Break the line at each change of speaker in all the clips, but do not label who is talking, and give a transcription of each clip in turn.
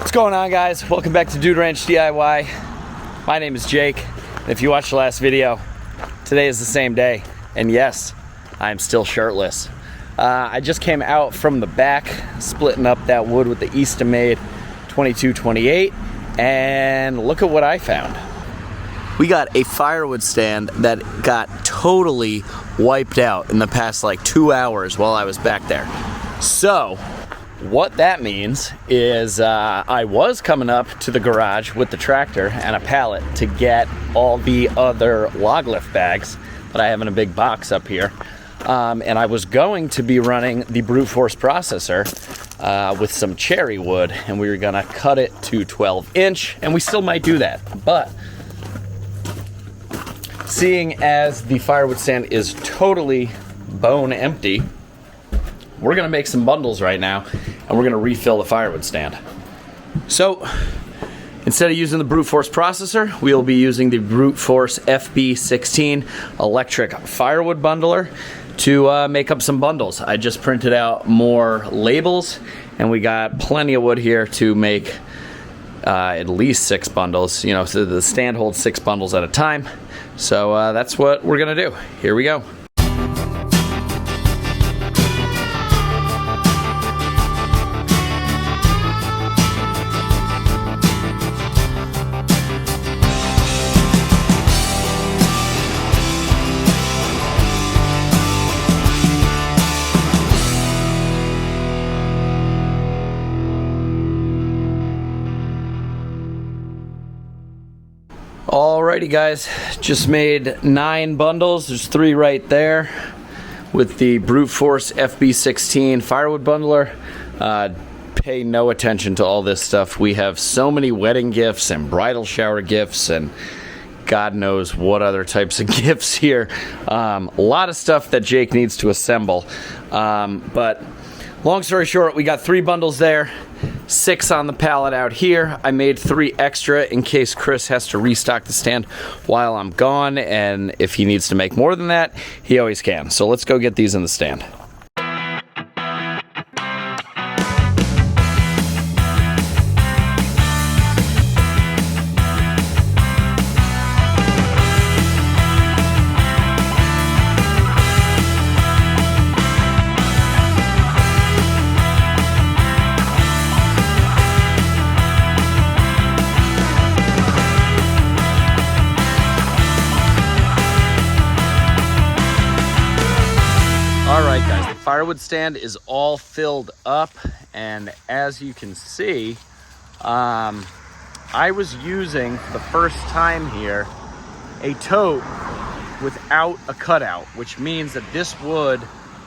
What's going on, guys? Welcome back to Dude Ranch DIY. My name is Jake, and if you watched the last video, today is the same day, and yes, I'm still shirtless. I just came out from the back, splitting up that wood with the WoodMaxx 2228, and look at what I found. We got a firewood stand that got totally wiped out in the past like 2 hours while I was back there. So what that means is I was coming up to the garage with the tractor and a pallet to get all the other log lift bags that I have in a big box up here. And I was going to be running the brute force processor with some cherry wood, and we were gonna cut it to 12-inch, and we still might do that. But seeing as the firewood stand is totally bone empty, we're gonna make some bundles right now, and we're gonna refill the firewood stand. So instead of using the brute force processor, we'll be using the brute force FB16 electric firewood bundler to make up some bundles. I just printed out more labels, and we got plenty of wood here to make at least 6 bundles. You know, so the stand holds 6 bundles at a time. So that's what we're gonna do. Here we go. Alrighty, guys, just made 9 bundles. There's 3 right there with the brute force FB16 firewood bundler. Pay no attention to all this stuff. We have so many wedding gifts and bridal shower gifts and God knows what other types of gifts here. A lot of stuff that Jake needs to assemble. But long story short, we got 3 bundles there. 6 on the pallet out here. I made 3 extra in case Chris has to restock the stand while I'm gone, and if he needs to make more than that, he always can. So let's go get these in the stand. Alright, guys, the firewood stand is all filled up, and as you can see, I was using, for the first time here, a tote without a cutout, which means that this wood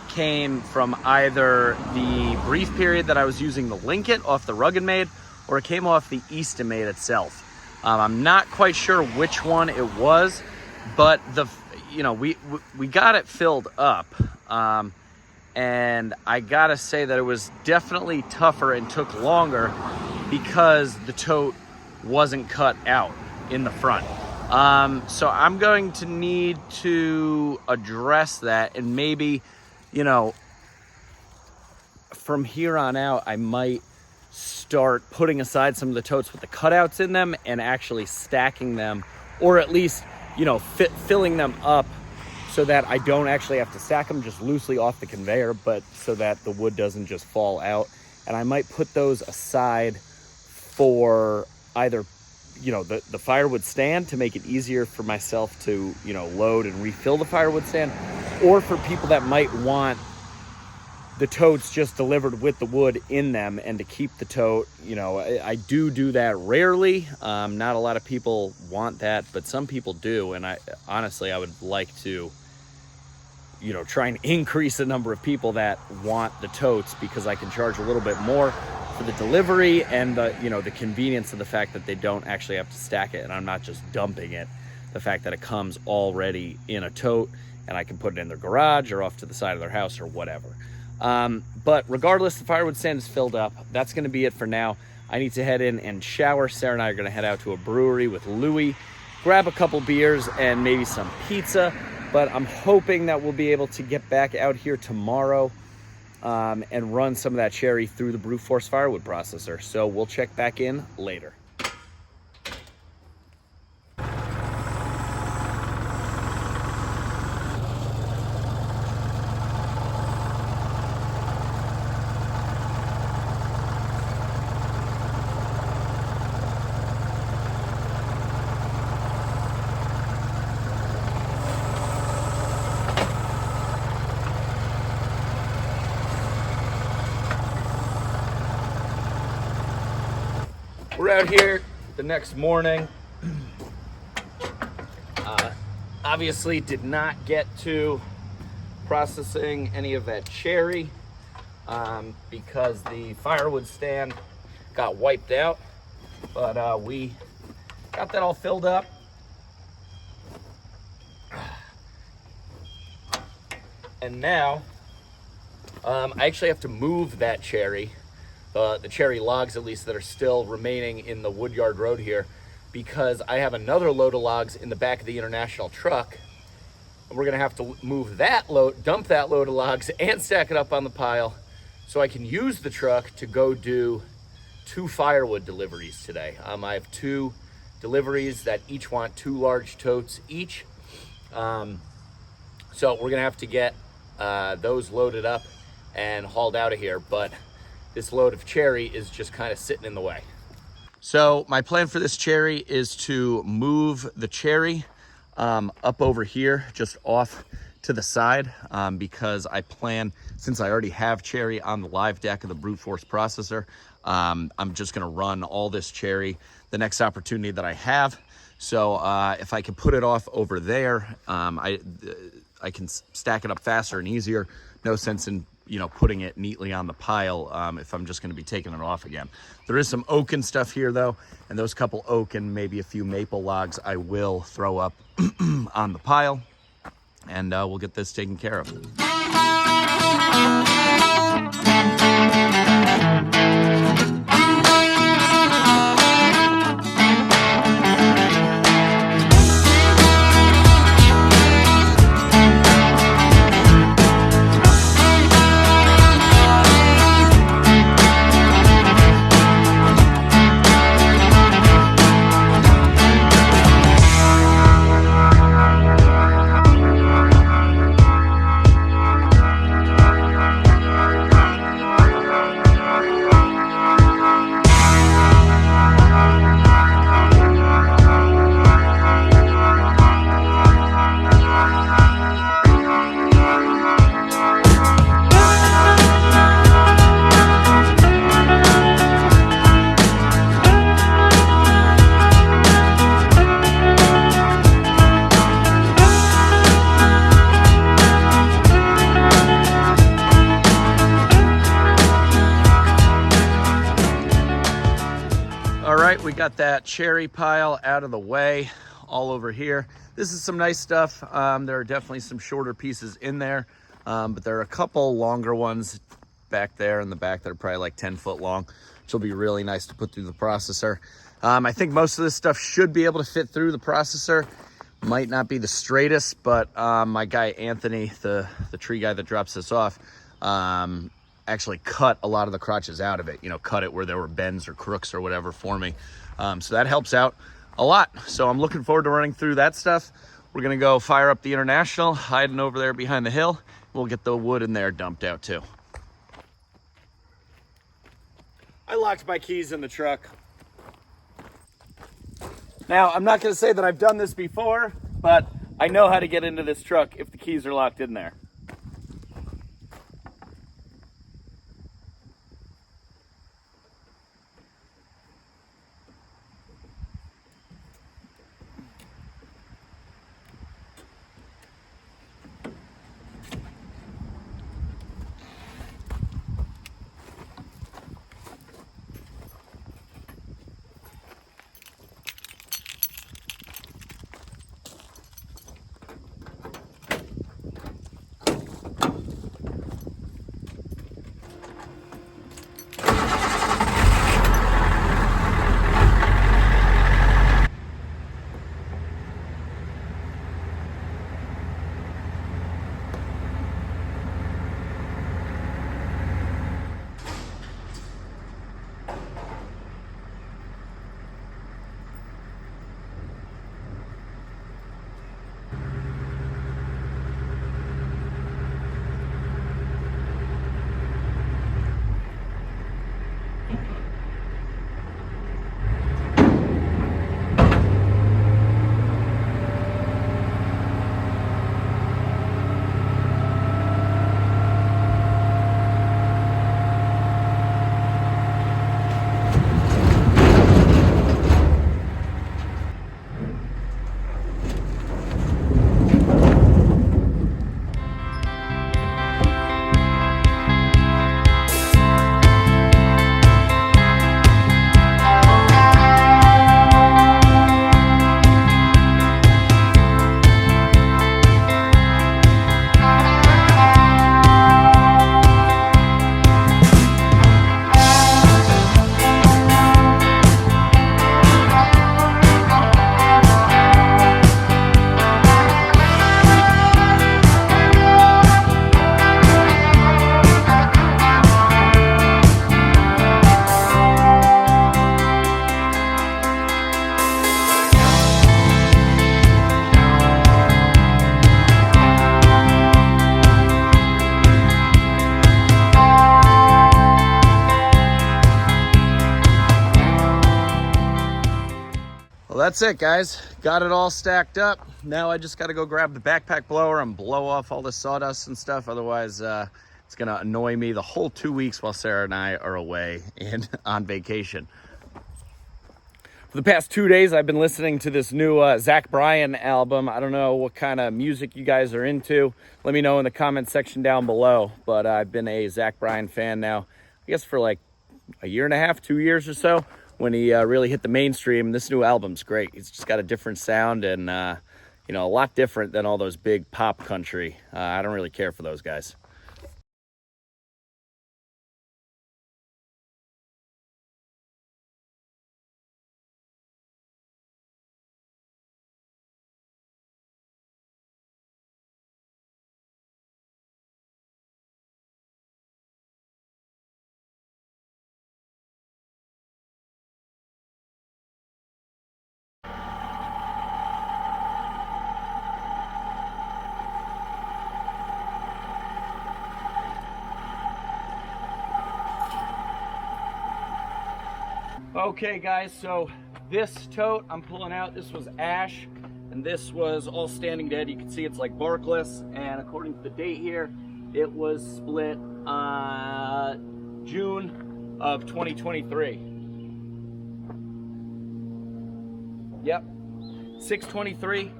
came from either the brief period that I was using the Linkit off the RuggedMade, or it came off the WoodMaxx itself. I'm not quite sure which one it was, but we got it filled up. And I gotta say that it was definitely tougher and took longer because the tote wasn't cut out in the front. So I'm going to need to address that, and maybe, you know, from here on out, I might start putting aside some of the totes with the cutouts in them and actually stacking them, or at least, you know, filling them up so that I don't actually have to stack them, just loosely off the conveyor, but so that the wood doesn't just fall out. And I might put those aside for either, you know, the firewood stand to make it easier for myself to, you know, load and refill the firewood stand, or for people that might want the totes just delivered with the wood in them and to keep the tote. You know, I do that rarely. Not a lot of people want that, but some people do, and honestly, I would like to, you know, try and increase the number of people that want the totes, because I can charge a little bit more for the delivery and the, you know, the convenience of the fact that they don't actually have to stack it and I'm not just dumping it. The fact that it comes already in a tote and I can put it in their garage or off to the side of their house or whatever. But regardless, the firewood stand is filled up. That's going to be it for now. I need to head in and shower. Sarah and I are going to head out to a brewery with Louie, grab a couple beers and maybe some pizza. But I'm hoping that we'll be able to get back out here tomorrow and run some of that cherry through the brute force firewood processor. So we'll check back in later. We're out here the next morning. Obviously did not get to processing any of that cherry because the firewood stand got wiped out, but we got that all filled up. And now I actually have to move that cherry, the cherry logs at least that are still remaining in the woodyard road here, because I have another load of logs in the back of the International truck. We're gonna have to move that load, dump that load of logs and stack it up on the pile so I can use the truck to go do 2 firewood deliveries today. I have 2 deliveries that each want 2 large totes each. So we're gonna have to get those loaded up and hauled out of here, but this load of cherry is just kind of sitting in the way. So my plan for this cherry is to move the cherry up over here, just off to the side, because I plan, since I already have cherry on the live deck of the brute force processor, I'm just gonna run all this cherry the next opportunity that I have. So if I can put it off over there, I can stack it up faster and easier. No sense in putting it neatly on the pile if I'm just going to be taking it off again. There is some oak and stuff here though, and those couple oak and maybe a few maple logs I will throw up on the pile, and we'll get this taken care of. We got that cherry pile out of the way, all over here. This is some nice stuff. There are definitely some shorter pieces in there, but there are a couple longer ones back there in the back that are probably like 10 foot long, which will be really nice to put through the processor. I think most of this stuff should be able to fit through the processor. Might not be the straightest, but my guy Anthony, the tree guy that drops this off, actually cut a lot of the crotches out of it, cut it where there were bends or crooks or whatever for me. So that helps out a lot. So I'm looking forward to running through that stuff. We're gonna go fire up the International, hiding over there behind the hill. We'll get the wood in there dumped out too. I locked my keys in the truck. Now, I'm not gonna say that I've done this before, but I know how to get into this truck if the keys are locked in there. Well, that's it, guys. Got it all stacked up. Now I just got to go grab the backpack blower and blow off all the sawdust and stuff. Otherwise, it's going to annoy me the whole 2 weeks while Sarah and I are away and on vacation. For the past 2 days, I've been listening to this new Zach Bryan album. I don't know what kind of music you guys are into. Let me know in the comment section down below. But I've been a Zach Bryan fan now, I guess for like a year and a half, 2 years or so, when he really hit the mainstream. This new album's great. It's just got a different sound and, you know, a lot different than all those big pop country. I don't really care for those guys. Okay guys, so this tote I'm pulling out, this was ash, and this was all standing dead. You can see it's like barkless, and according to the date here, it was split June of 2023. Yep, 6/23.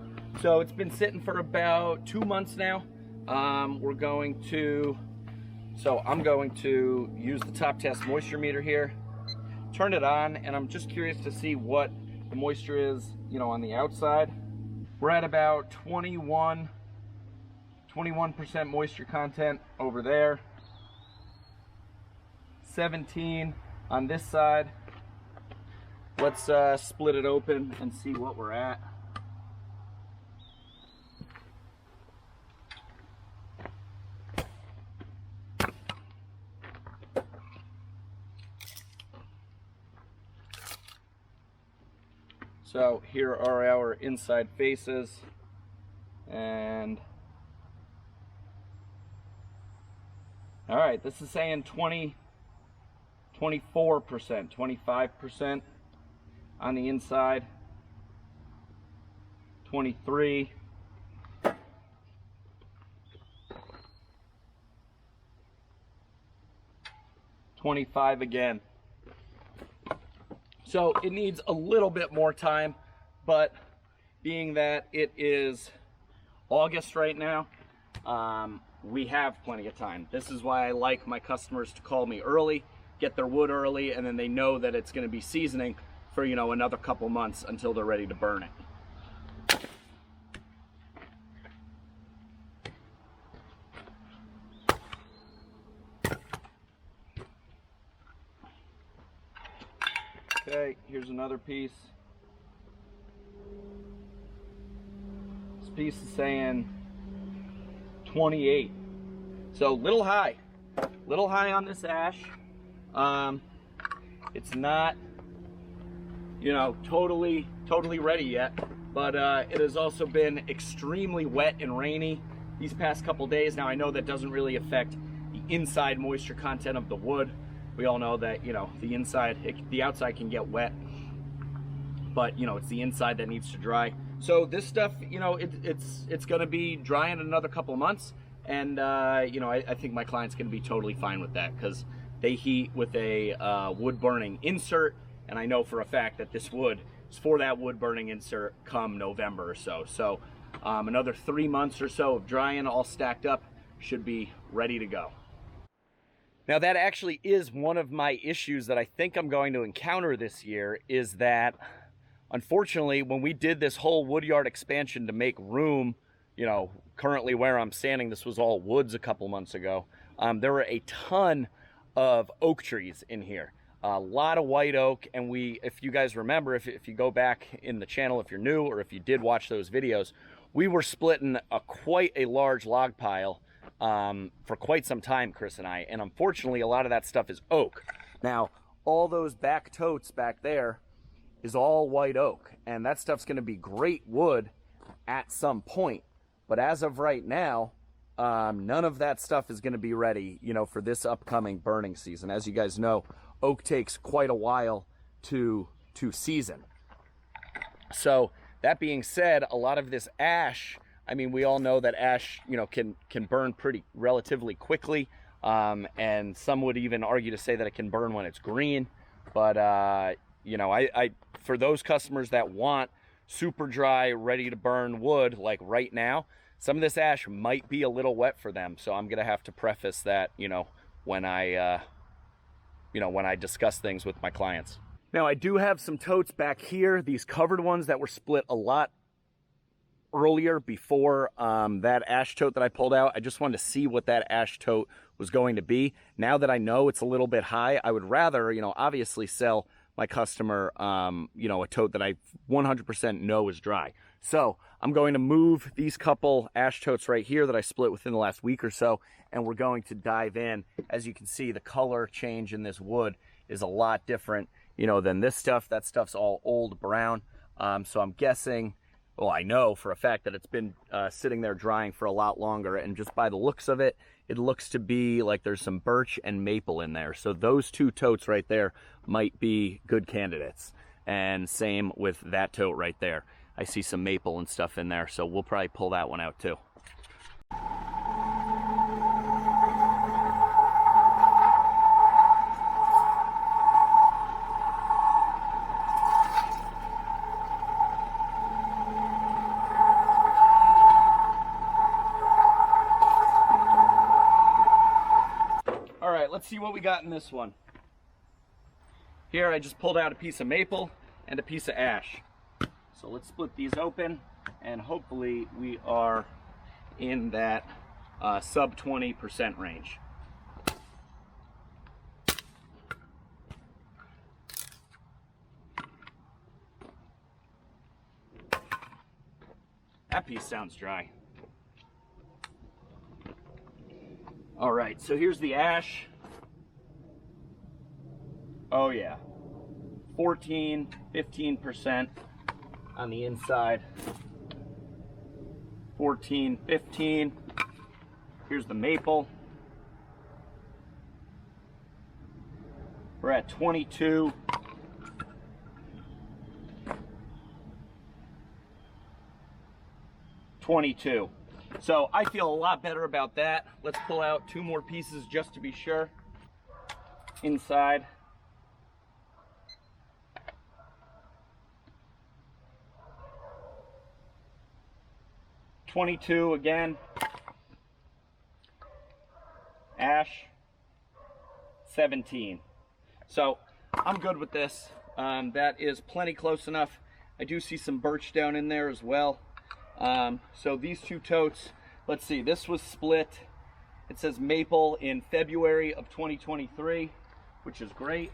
So it's been sitting for about 2 months now. I'm going to use the Top Test moisture meter here, turn it on, and I'm just curious to see what the moisture is, you know, on the outside. We're at about 21% moisture content over there, 17 on this side. Let's split it open and see what we're at. So here are our inside faces, and all right, this is saying 24%, 25% on the inside, 23, 25 again. So it needs a little bit more time, but being that it is August right now, we have plenty of time. This is why I like my customers to call me early, get their wood early, and then they know that it's going to be seasoning for, you know, another couple months until they're ready to burn it. Okay, here's another piece. This piece is saying 28. So little high on this ash. It's not, you know, totally ready yet, but it has also been extremely wet and rainy these past couple days. Now I know that doesn't really affect the inside moisture content of the wood. We all know that, you know, the outside can get wet, but, you know, it's the inside that needs to dry. So this stuff, you know, it's going to be dry in another couple of months, and you know, I think my client's going to be totally fine with that, because they heat with a wood burning insert, and I know for a fact that this wood is for that wood burning insert come November or so. So another 3 months or so of drying, all stacked up, should be ready to go. Now that actually is one of my issues that I think I'm going to encounter this year, is that unfortunately when we did this whole woodyard expansion to make room, you know, currently where I'm standing, this was all woods a couple months ago, there were a ton of oak trees in here, a lot of white oak, and if you guys remember, if you go back in the channel, if you're new, or if you did watch those videos, we were splitting quite a large log pile for quite some time, Chris and I, and unfortunately a lot of that stuff is oak. Now all those back totes back there is all white oak, and that stuff's going to be great wood at some point, but as of right now, none of that stuff is going to be ready, you know, for this upcoming burning season. As you guys know, oak takes quite a while to season. So that being said, a lot of this ash, I mean, we all know that ash, you know, can burn pretty relatively quickly. And some would even argue to say that it can burn when it's green. But, you know, I for those customers that want super dry, ready to burn wood, like right now, some of this ash might be a little wet for them. So I'm going to have to preface that, you know, when I discuss things with my clients. Now, I do have some totes back here, these covered ones that were split a lot earlier before that ash tote that I pulled out. I just wanted to see what that ash tote was going to be. Now that I know it's a little bit high, I would rather, you know, obviously sell my customer, you know, a tote that I 100% know is dry. So I'm going to move these couple ash totes right here that I split within the last week or so, and we're going to dive in. As you can see, the color change in this wood is a lot different, you know, than this stuff. That stuff's all old brown. So I'm guessing, well, I know for a fact that it's been sitting there drying for a lot longer, and just by the looks of it, it looks to be like there's some birch and maple in there. So those two totes right there might be good candidates. And same with that tote right there. I see some maple and stuff in there, so we'll probably pull that one out too. Let's see what we got in this one. Here I just pulled out a piece of maple and a piece of ash. So let's split these open, and hopefully we are in that sub 20% range. That piece sounds dry. All right, so here's the ash. Oh yeah, 14, 15% on the inside. 14, 15. Here's the maple. We're at 22. So I feel a lot better about that. Let's pull out two more pieces just to be sure. Inside. .22 again. Ash 17. So I'm good with this. That is plenty close enough. I do see some birch down in there as well. So these two totes, let's see, this was split. It says maple in February of 2023, which is great.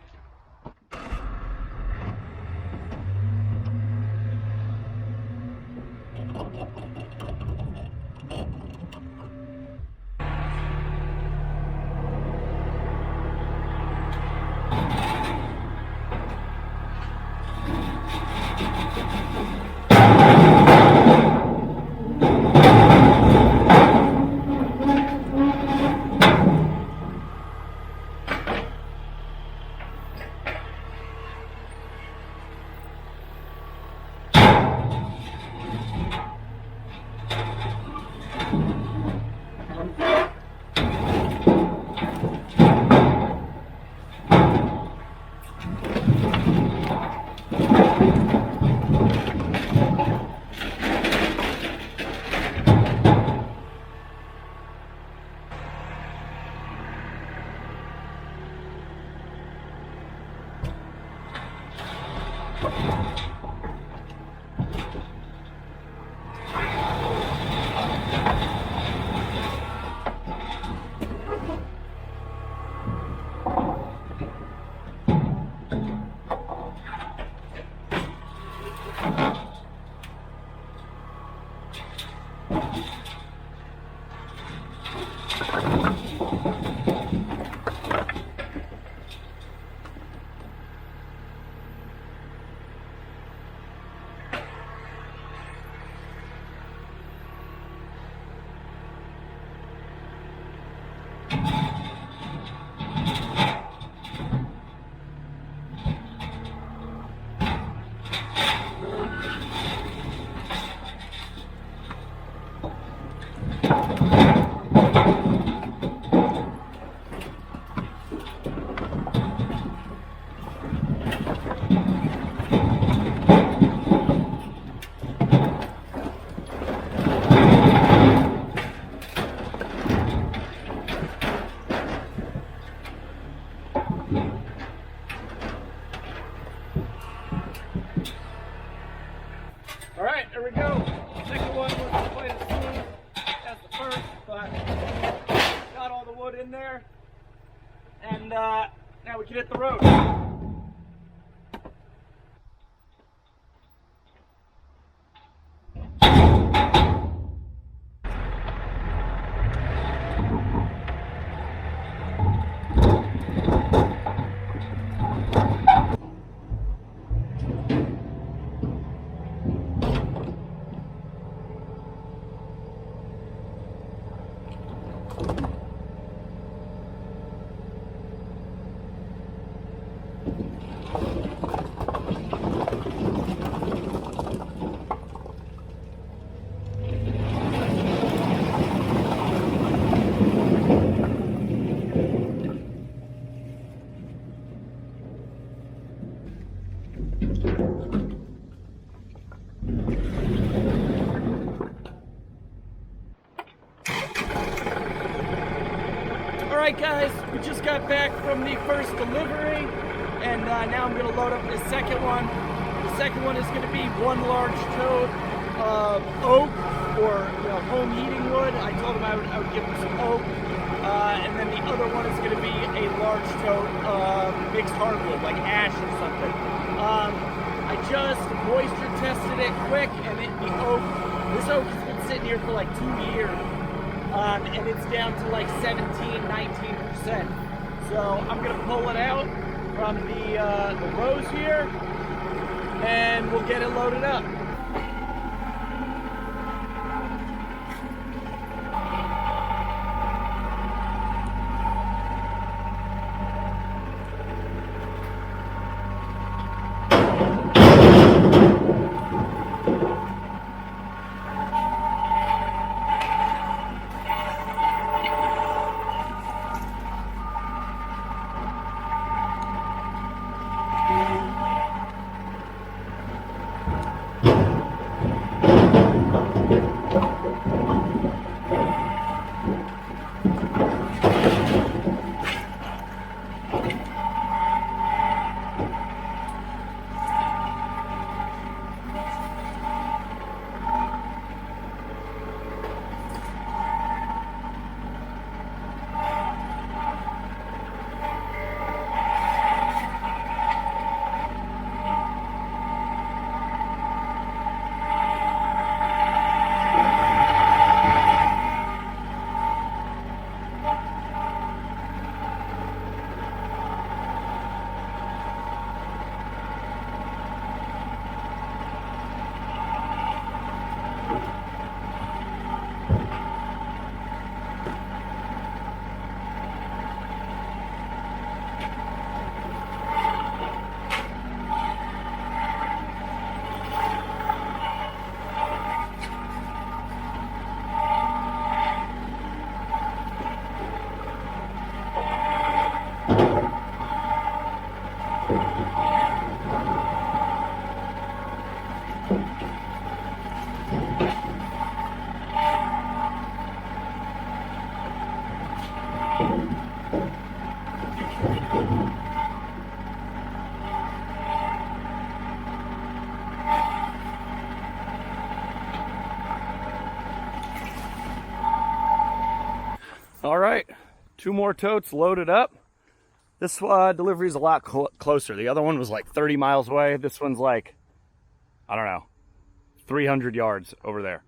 There we go. Second one wasn't quite as smooth as the first, but got all the wood in there. And now we can hit the road. Alright guys, we just got back from the first delivery, and now I'm going to load up the second one. The second one is going to be one large tote of oak, or home heating wood. I told him I would give him some oak, and then the other one is going to be a large tote of mixed hardwood, like ash or something. I just moisture tested it quick, and this oak has been sitting here for like 2 years. And it's down to like 17–19%. So I'm gonna pull it out from the rows here, and we'll get it loaded up. All right, 2 more totes loaded up. This delivery is a lot closer. The other one was like 30 miles away. This one's like, I don't know, 300 yards over there.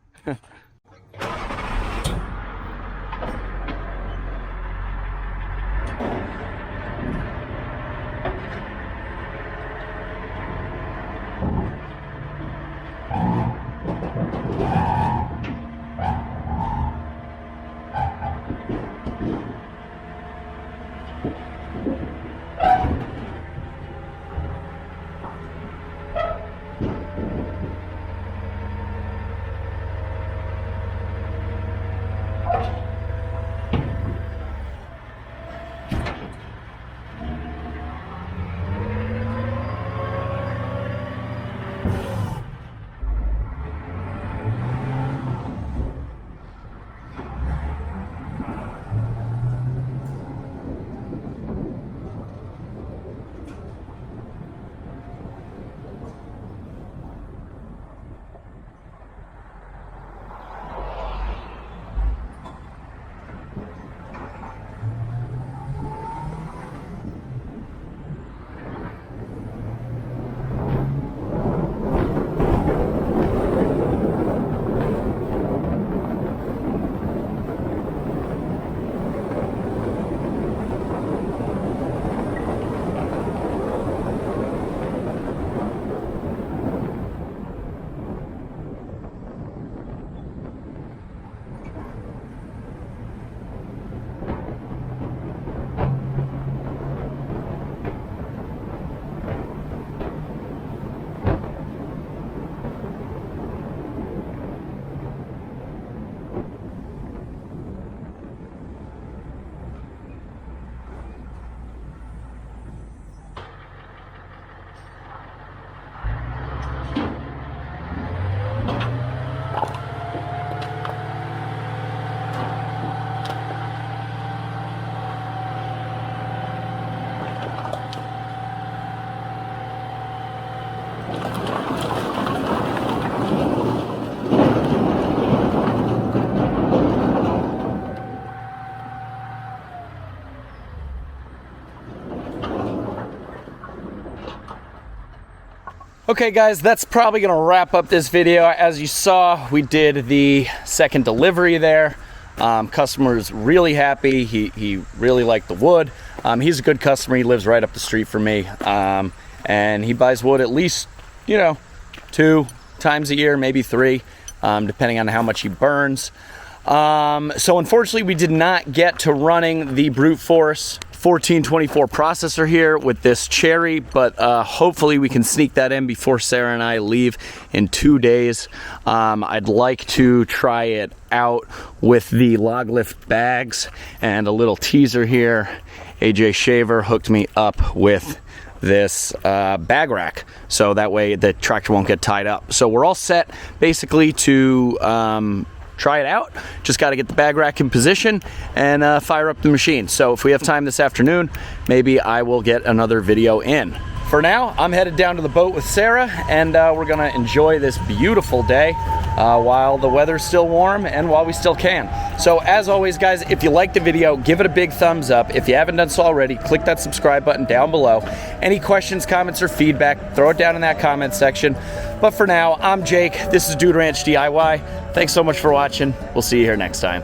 Okay guys, that's probably gonna wrap up this video. As you saw, we did the second delivery there. Customer's really happy. He really liked the wood. He's a good customer. He lives right up the street from me. And he buys wood at least, you know, 2 times a year, maybe 3, depending on how much he burns. So unfortunately, we did not get to running the brute force 1424 processor here with this Cherry, but hopefully we can sneak that in before Sarah and I leave in 2 days. I'd like to try it out with the log lift bags, and a little teaser here. AJ Shaver hooked me up with this bag rack, so that way the tractor won't get tied up. So we're all set basically to try it out. Just got to get the bag rack in position and fire up the machine. So if we have time this afternoon, maybe I will get another video in. For now, I'm headed down to the boat with Sarah, and we're gonna enjoy this beautiful day while the weather's still warm and while we still can. So as always guys, if you liked the video, give it a big thumbs up. If you haven't done so already, click that subscribe button down below. Any questions, comments, or feedback, throw it down in that comment section. But for now, I'm Jake. This is Dude Ranch DIY. Thanks so much for watching. We'll see you here next time.